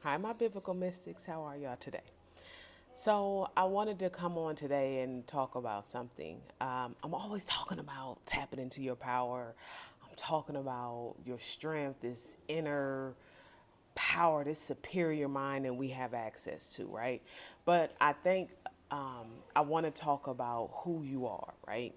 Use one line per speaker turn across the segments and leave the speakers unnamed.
Hi, my biblical mystics. How are y'all today? So, I wanted to come on today and talk about something. I'm always talking about tapping into your power. I'm talking about your strength, this inner power, this superior mind that we have access to, right? But I think I want to talk about who you are, right?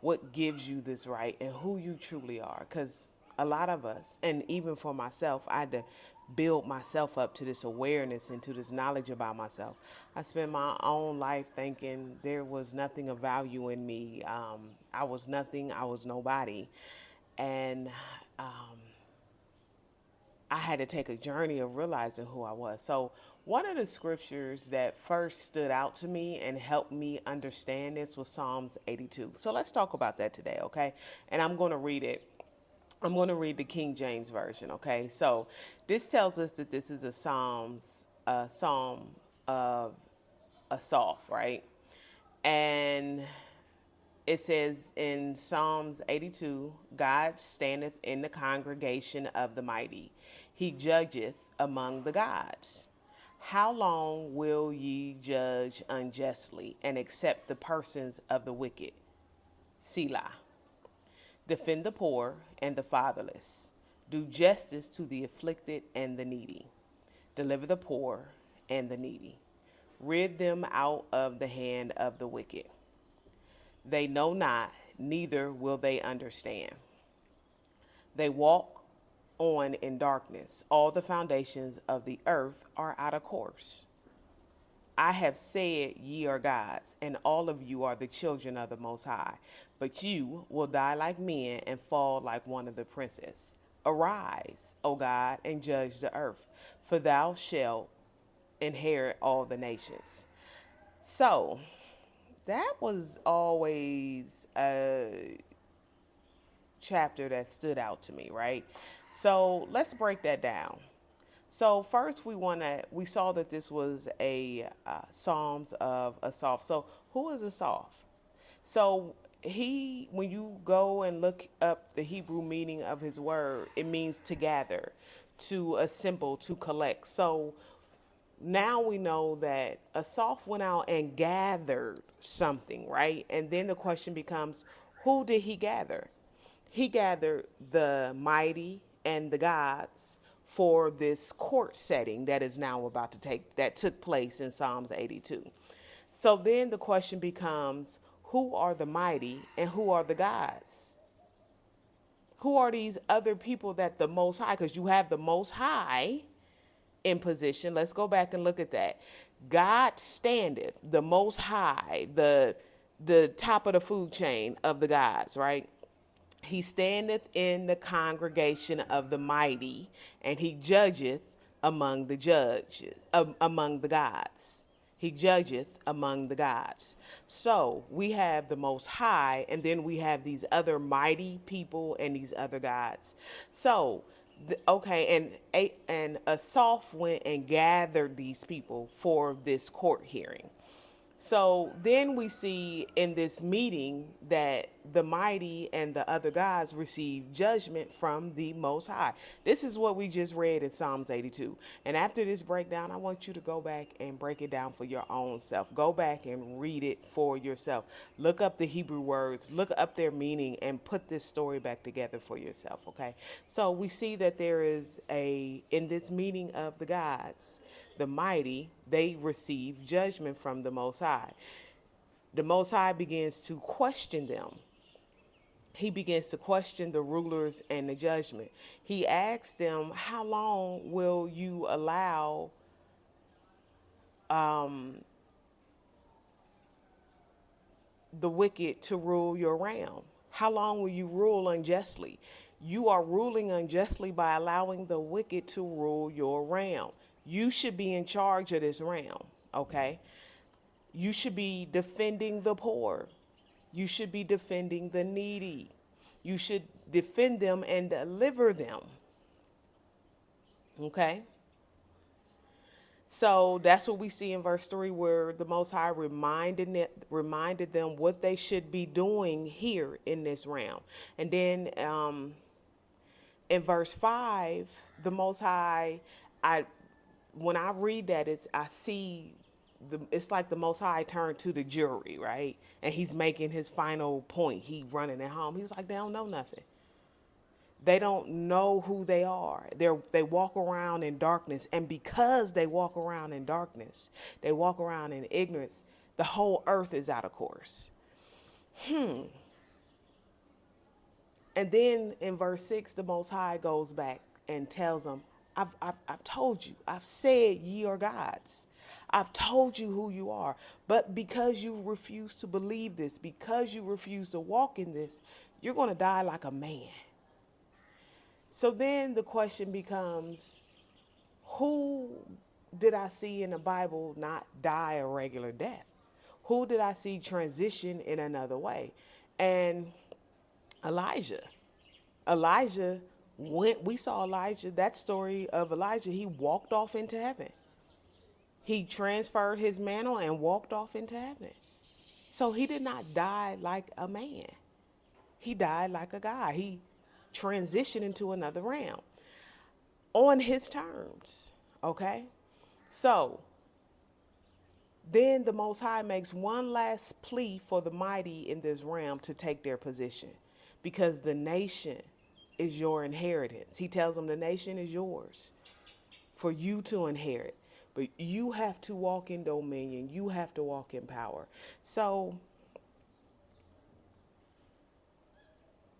What gives you this right and who you truly are. Because a lot of us, and even for myself, I had to build myself up to this awareness and to this knowledge about myself. I spent my own life thinking there was nothing of value in me. I was nothing, I was nobody. And I had to take a journey of realizing who I was. So, one of the scriptures that first stood out to me and helped me understand this was Psalms 82. So, let's talk about that today, okay? And I'm going to read it. I'm going to read the King James Version, okay? So, this tells us that this is a psalm of Asaph, right? And it says in Psalms 82, God standeth in the congregation of the mighty. He judgeth among the gods. How long will ye judge unjustly and accept the persons of the wicked? Selah. Defend the poor and the fatherless. Do justice to the afflicted and the needy. Deliver the poor and the needy. Rid them out of the hand of the wicked. They know not, neither will they understand. They walk on in darkness. All the foundations of the earth are out of course. I have said, ye are gods, and all of you are the children of the Most High. But you will die like men and fall like one of the princes. Arise, O God, and judge the earth, for thou shalt inherit all the nations. So, that was always a chapter that stood out to me, right? So let's break that down. So first, we saw that this was a Psalms of Asaph. So who is Asaph? So when you go and look up the Hebrew meaning of his word, it means to gather, to assemble, to collect. So now we know that Asaph went out and gathered something, right? And then the question becomes, who did he gather? He gathered the mighty and the gods for this court setting that is now about to that took place in Psalms 82. So then the question becomes, who are the mighty and who are the gods? Who are these other people that the Most High, because you have the Most High in position. Let's go back and look at that. God standeth, the Most High, the top of the food chain of the gods, right? He standeth in the congregation of the mighty, and he judgeth among the judges, among the gods. He judgeth among the gods. So we have the Most High, and then we have these other mighty people and these other gods. So, okay, and Asaph went and gathered these people for this court hearing. So then we see in this meeting that the mighty and the other gods receive judgment from the Most High. This is what we just read in Psalms 82. And after this breakdown, I want you to go back and break it down for your own self. Go back and read it for yourself. Look up the Hebrew words, look up their meaning, and put this story back together for yourself, okay? So we see that there is in this meeting of the gods, the mighty, they receive judgment from the Most High. The Most High begins to question them. He begins to question the rulers and the judgment. He asks them, how long will you allow the wicked to rule your realm? How long will you rule unjustly? You are ruling unjustly by allowing the wicked to rule your realm. You should be in charge of this realm, okay? You should be defending the poor. You should be defending the needy. You should defend them and deliver them. Okay? So that's what we see in verse 3, where the Most High reminded them what they should be doing here in this realm. And then in verse 5, the Most High, I when I read that, I see it's like the Most High turned to the jury, right? And he's making his final point. He running it home. He's like, they don't know nothing. They don't know who they are. They walk around in darkness, and because they walk around in darkness, they walk around in ignorance. The whole earth is out of course. And then in verse 6, the Most High goes back and tells them, I've told you, I've said ye are gods. I've told you who you are. But because you refuse to believe this, because you refuse to walk in this, you're going to die like a man. So then the question becomes, who did I see in the Bible not die a regular death? Who did I see transition in another way? And Elijah. Elijah we saw Elijah, that story of Elijah, he walked off into heaven. He transferred his mantle and walked off into heaven. So he did not die like a man. He died like a God. He transitioned into another realm on his terms. Okay? So then the Most High makes one last plea for the mighty in this realm to take their position, because the nation is your inheritance. He tells them the nation is yours for you to inherit, but you have to walk in dominion. You have to walk in power. So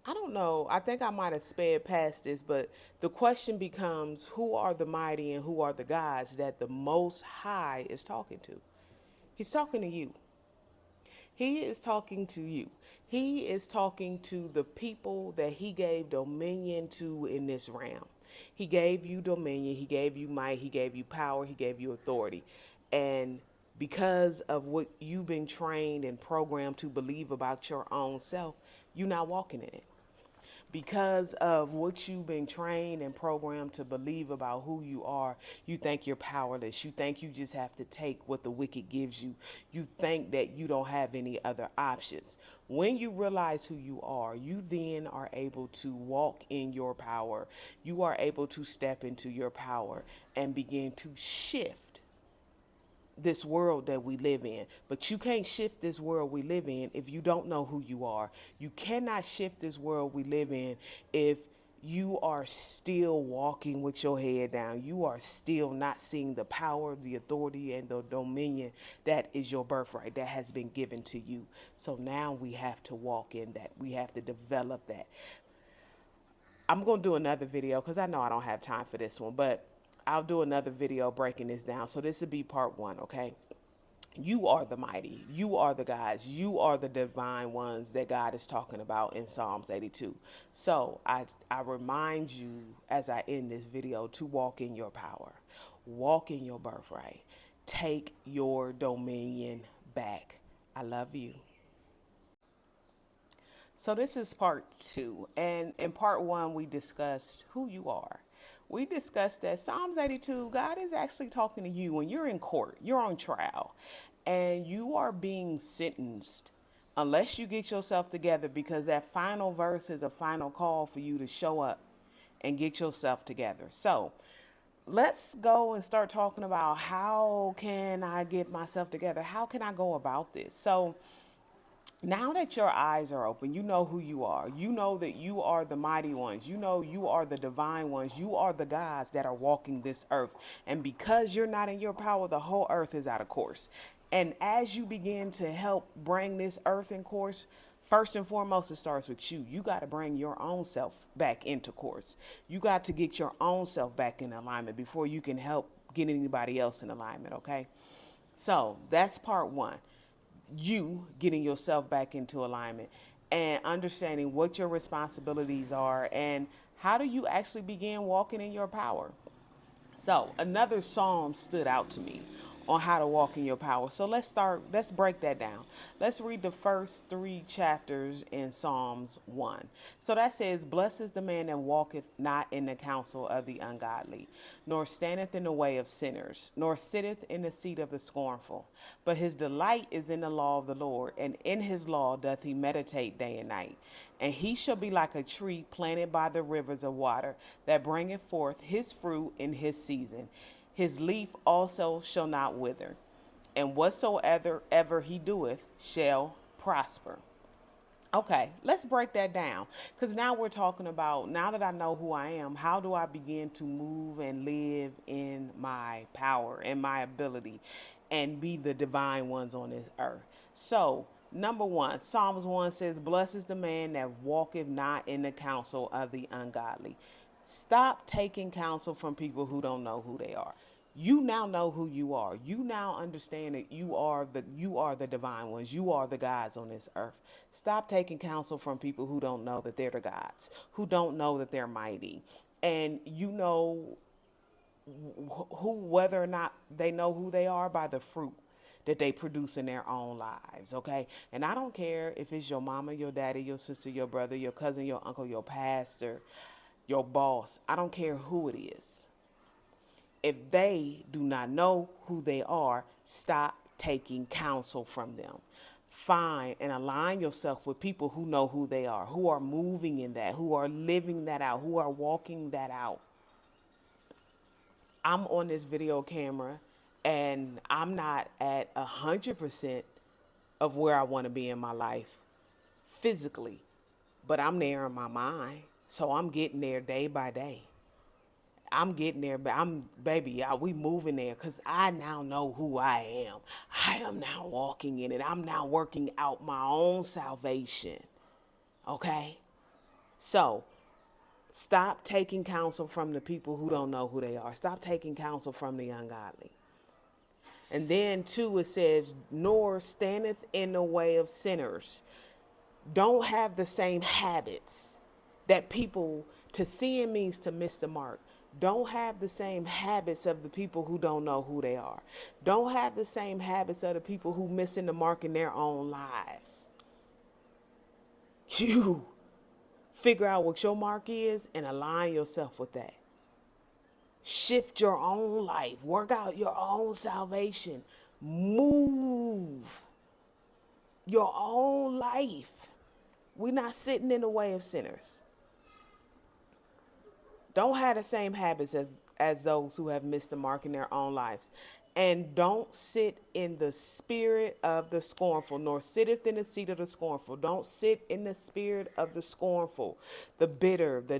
I don't know. I think I might have sped past this, but the question becomes, who are the mighty and who are the gods that the Most High is talking to? He's talking to you. He is talking to you. He is talking to the people that he gave dominion to in this realm. He gave you dominion. He gave you might. He gave you power. He gave you authority. And because of what you've been trained and programmed to believe about your own self, you're not walking in it. Because of what you've been trained and programmed to believe about who you are, you think you're powerless. You think you just have to take what the wicked gives you. You think that you don't have any other options. When you realize who you are, you then are able to walk in your power. You are able to step into your power and begin to shift this world that we live in. But you can't shift this world we live in if you don't know who you are. You cannot shift this world we live in if you are still walking with your head down. You are still not seeing the power, the authority, and the dominion that is your birthright, that has been given to you. So now we have to walk in that. We have to develop that. I'm going to do another video because I know I don't have time for this one, but I'll do another video breaking this down. So this would be part 1, okay? You are the mighty. You are the gods. You are the divine ones that God is talking about in Psalms 82. So I remind you as I end this video to walk in your power. Walk in your birthright. Take your dominion back. I love you. So this is part 2. And in part 1, we discussed who you are. We discussed that Psalms 82, God is actually talking to you when you're in court, you're on trial, and you are being sentenced unless you get yourself together, because that final verse is a final call for you to show up and get yourself together. So let's go and start talking about, how can I get myself together? How can I go about this? So now that your eyes are open, you know who you are. You know that you are the mighty ones. You know you are the divine ones. You are the gods that are walking this earth. And because you're not in your power, the whole earth is out of course. And as you begin to help bring this earth in course, first and foremost, it starts with you. You got to bring your own self back into course. You got to get your own self back in alignment before you can help get anybody else in alignment, okay? So that's part 1. You getting yourself back into alignment and understanding what your responsibilities are and how do you actually begin walking in your power. So another psalm stood out to me on how to walk in your power. So let's break that down. Let's read the first 3 chapters in Psalms 1. So that says, blessed is the man that walketh not in the counsel of the ungodly, nor standeth in the way of sinners, nor sitteth in the seat of the scornful. But his delight is in the law of the Lord, and in his law doth he meditate day and night. And he shall be like a tree planted by the rivers of water, that bringeth forth his fruit in his season. His leaf also shall not wither, and whatsoever ever he doeth shall prosper. Okay, let's break that down. Because now we're talking about, now that I know who I am, how do I begin to move and live in my power and my ability and be the divine ones on this earth? So, number one, Psalms 1 says, blessed is the man that walketh not in the counsel of the ungodly. Stop taking counsel from people who don't know who they are. You now know who you are. You now understand that you are the divine ones. You are the gods on this earth. Stop taking counsel from people who don't know that they're the gods, who don't know that they're mighty. And you know who whether or not they know who they are by the fruit that they produce in their own lives, okay? And I don't care if it's your mama, your daddy, your sister, your brother, your cousin, your uncle, your pastor, your boss. I don't care who it is. If they do not know who they are, stop taking counsel from them. Find and align yourself with people who know who they are, who are moving in that, who are living that out, who are walking that out. I'm on this video camera and I'm not at 100% of where I want to be in my life physically, but I'm there in my mind. So I'm getting there day by day. I'm getting there, but we moving there because I now know who I am. I am now walking in it. I'm now working out my own salvation. Okay? So stop taking counsel from the people who don't know who they are. Stop taking counsel from the ungodly. And then, two, it says, nor standeth in the way of sinners. Don't have the same habits that people, to sin means to miss the mark. Don't have the same habits of the people who don't know who they are. Don't have the same habits of the people who missing the mark in their own lives. You figure out what your mark is and align yourself with that. Shift your own life. Work out your own salvation. Move your own life. We're not sitting in the way of sinners. Don't have the same habits as those who have missed the mark in their own lives. And don't sit in the spirit of the scornful, nor sitteth in the seat of the scornful. Don't sit in the spirit of the scornful, the bitter, the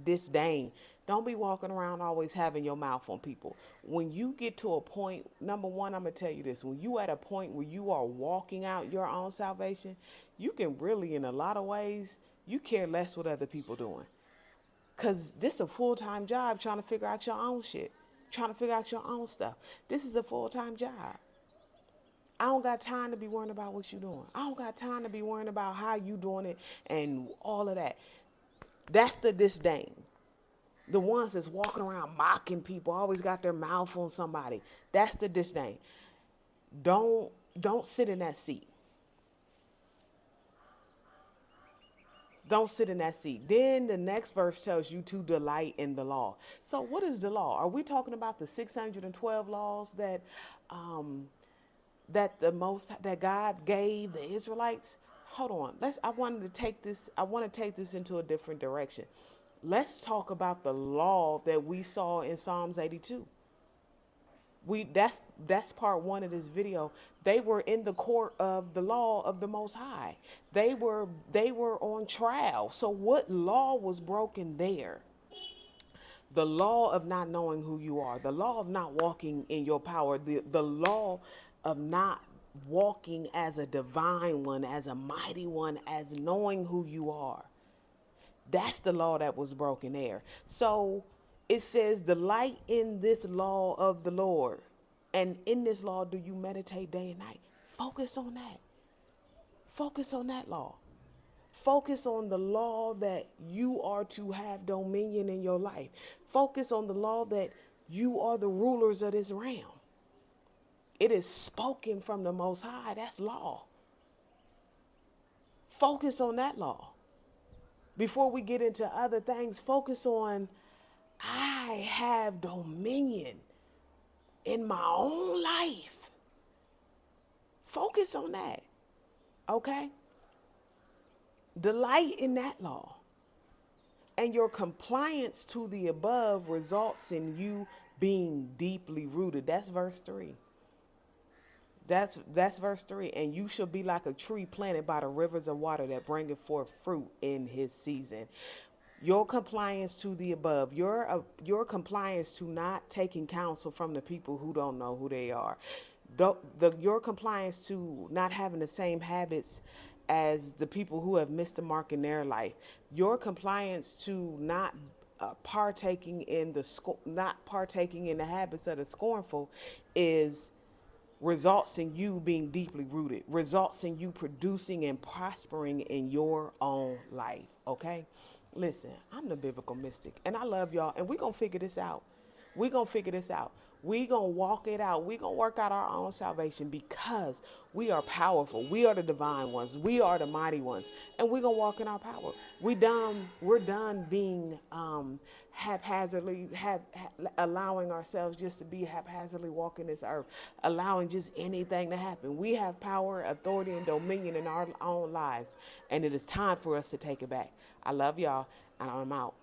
disdain. Don't be walking around always having your mouth on people. When you get to a point, number one, I'm going to tell you this. When you at a point where you are walking out your own salvation, you can really, in a lot of ways, you care less what other people doing. Because this is a full-time job trying to figure out your own shit. Trying to figure out your own stuff. This is a full-time job. I don't got time to be worrying about what you're doing. I don't got time to be worrying about how you doing it and all of that. That's the disdain. The ones that's walking around mocking people, always got their mouth on somebody. That's the disdain. Don't sit in that seat. Don't sit in that seat. Then the next verse tells you to delight in the law. So what is the law? Are we talking about the 612 laws that that God gave the Israelites? Hold on. I want to take this into a different direction. Let's talk about the law that we saw in Psalms 82. That's part one of this video. They were in the court of the law of the Most High. They were on trial. So what law was broken there? The law of not knowing who you are, the law of not walking in your power, the law of not walking as a divine one, as a mighty one, as knowing who you are. That's the law that was broken there. So it says, delight in this law of the Lord. And in this law, do you meditate day and night? Focus on that. Focus on that law. Focus on the law that you are to have dominion in your life. Focus on the law that you are the rulers of this realm. It is spoken from the Most High. That's law. Focus on that law. Before we get into other things, focus on, I have dominion in my own life. Focus on that. Okay? Delight in that law. And your compliance to the above results in you being deeply rooted. That's verse 3. That's verse 3. And you shall be like a tree planted by the rivers of water that bringeth forth fruit in his season. Your compliance to the above, your compliance to not taking counsel from the people who don't know who they are, your compliance to not having the same habits as the people who have missed the mark in their life, your compliance to not not partaking in the habits of the scornful is results in you being deeply rooted, results in you producing and prospering in your own life. Okay? Listen, I'm the biblical mystic and I love y'all, and we're going to figure this out. We're going to figure this out. We're going to walk it out. We're going to work out our own salvation because we are powerful. We are the divine ones. We are the mighty ones. And we're going to walk in our power. We're done being haphazardly, allowing ourselves just to be haphazardly walking this earth, allowing just anything to happen. We have power, authority, and dominion in our own lives. And it is time for us to take it back. I love y'all, and I'm out.